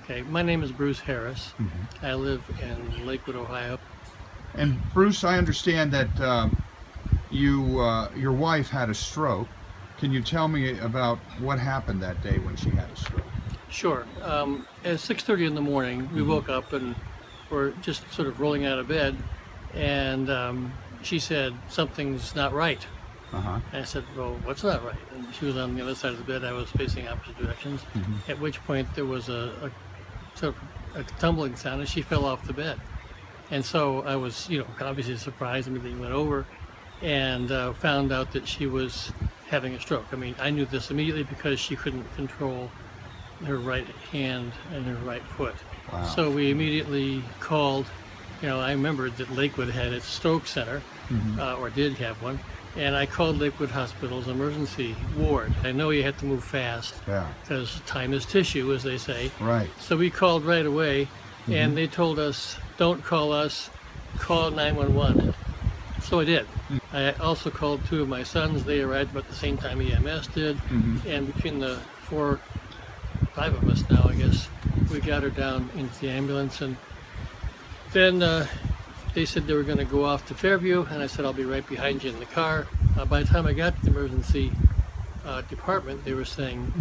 Okay, my name is Bruce Harris. I live in Lakewood, Ohio. And Bruce, I understand that your wife had a stroke. Can you tell me about what happened that day when she had a stroke? Sure. At 6:30 in the morning, we woke up and were just sort of rolling out of bed, and she said, something's not right. Uh-huh. And I said, well, what's not right? And she was on the other side of the bed. I was facing opposite directions, at which point there was a sort of a tumbling sound, and she fell off the bed. And so I was, obviously surprised. Everything went over, and found out that she was having a stroke. I mean, I knew this immediately because she couldn't control her right hand and her right foot. Wow. So we immediately called. I remembered that Lakewood had its stroke center, or did have one, and I called Lakewood Hospital's emergency ward. I know you have to move fast, because time is tissue, as they say. Right. So we called right away, and they told us, don't call us, call 911. So I did. I also called two of my sons. They arrived about the same time EMS did, and between the five of us now, I guess, we got her down into the ambulance, and then they said they were going to go off to Fairview, and I said, I'll be right behind you in the car. By the time I got to the emergency department, they were saying,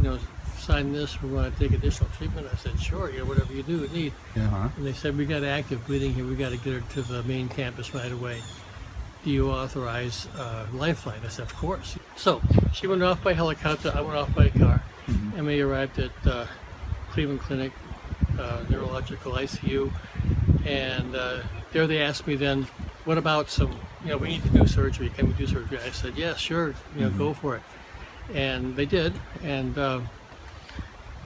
sign this, we want to take additional treatment. I said, sure, whatever you need. And they said, we got active bleeding here, we got to get her to the main campus right away. Do you authorize Lifeline? I said, of course. So she went off by helicopter, I went off by car, and we arrived at Cleveland Clinic, neurological ICU, and there they asked me then, what about we need to do surgery, can we do surgery? I said, yeah, sure, go for it. And they did, and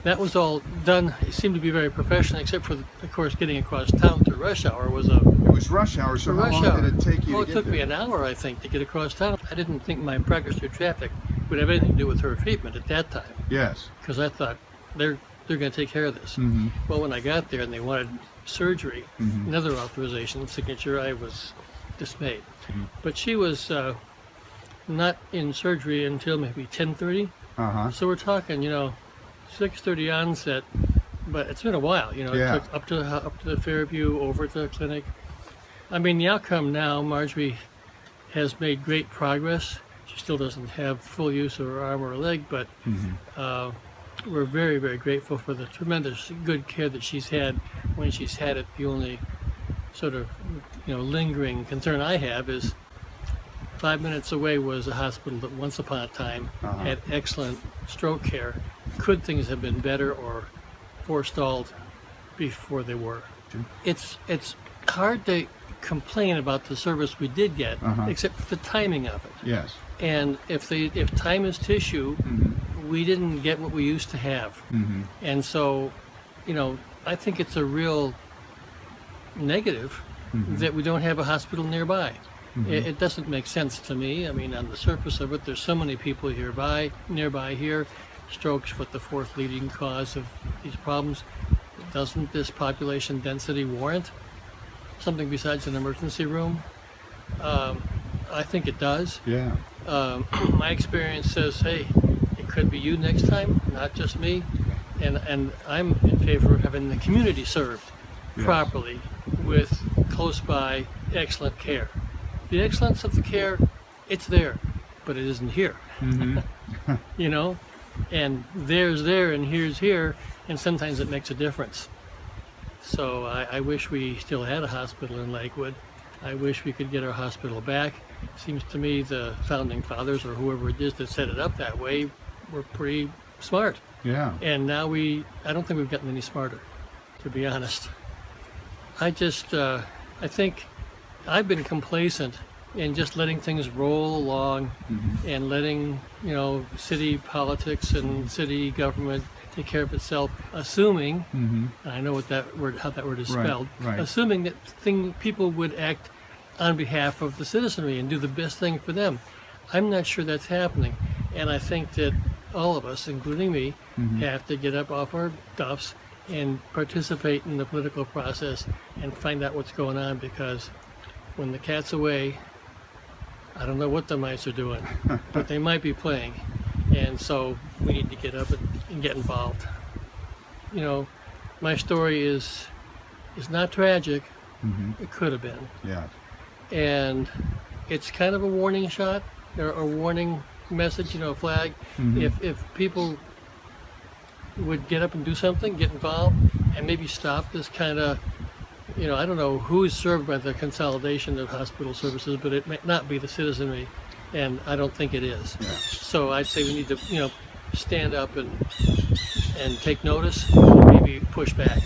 that was all done. It seemed to be very professional, except for, of course, getting across town through rush hour was It was rush hour, so how long did it take you to get there? Well, it took me an hour, I think, to get across town. I didn't think my progress through traffic would have anything to do with her treatment at that time. Yes. Because I thought, they're going to take care of this. Well, when I got there and they wanted surgery, another authorization signature, I was dismayed. But she was not in surgery until maybe 10:30. So we're talking, 6:30 onset, but it's been a while. It took up to the Fairview, over to the clinic. I mean, the outcome now, Marjorie has made great progress. She still doesn't have full use of her arm or leg, but we're very, very grateful for the tremendous good care that she's had when she's had it. The only sort of, lingering concern I have is 5 minutes away was a hospital that once upon a time had excellent stroke care. Could things have been better or forestalled before they were? It's hard to complain about the service we did get, except for the timing of it. Yes. And if time is tissue, we didn't get what we used to have. And so, I think it's a real negative that we don't have a hospital nearby. It doesn't make sense to me. I mean, on the surface of it, there's so many people nearby here. Strokes with the fourth leading cause of these problems. Doesn't this population density warrant something besides an emergency room? I think it does. Yeah. My experience says, hey, it could be you next time, not just me. And I'm in favor of having the community served properly with close by excellent care. The excellence of the care, it's there, but it isn't here. And there's there and here's here, and sometimes it makes a difference. So I wish we still had a hospital in Lakewood. I wish we could get our hospital back. Seems to me the founding fathers, or whoever it is that set it up that way, were pretty smart. Yeah. And now I don't think we've gotten any smarter, to be honest. I think I've been complacent in just letting things roll along and letting, city politics and city government take care of itself, assuming, and I know how that word is spelled, assuming that people would act on behalf of the citizenry and do the best thing for them. I'm not sure that's happening, and I think that all of us, including me, have to get up off our duffs and participate in the political process and find out what's going on, because when the cat's away, I don't know what the mice are doing, but they might be playing. And so we need to get up and get involved. my story is not tragic. Mm-hmm. It could have been. Yeah. And it's kind of a warning shot or a warning message, flag. Mhm. If people would get up and do something, get involved, and maybe stop this kind of, I don't know who is served by the consolidation of hospital services, but it may not be the citizenry, and I don't think it is. Yeah. So I'd say we need to, stand up and take notice, and maybe push back.